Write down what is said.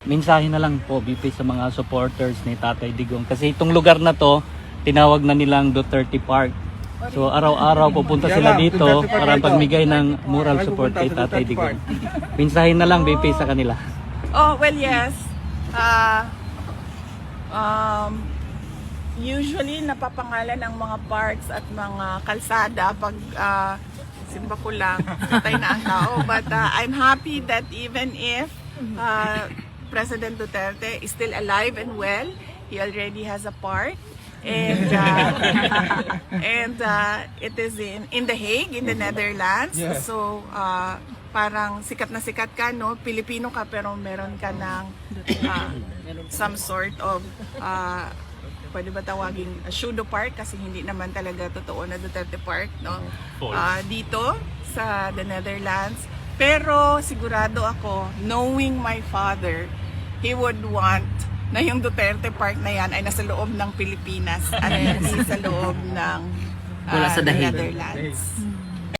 Mensahe na lang po, BP, sa mga supporters ni Tatay Digong. Kasi itong lugar na to, tinawag na nilang Duterte Park. So araw-araw pupunta sila dito para pagbigay ng moral support kay Tatay Digong. Mensahe na lang, BP, sa kanila. Oh, well, yes. Usually, napapangalan ng mga parks at mga kalsada pag simba ko lang, patay na ang tao. But I'm happy that even if President Duterte is still alive and well, he already has a park. And it is in The Hague, in the Netherlands. So parang sikat na sikat ka, no? Pilipino ka pero meron ka ng some sort of pwede ba tawagin pseudo park kasi hindi naman talaga totoo na Duterte Park, no? Dito sa the Netherlands. Pero sigurado ako, knowing my father, he would want na yung Duterte Park na yan ay nasa loob ng Pilipinas at hindi sa loob ng Wala sa The Hague. Netherlands.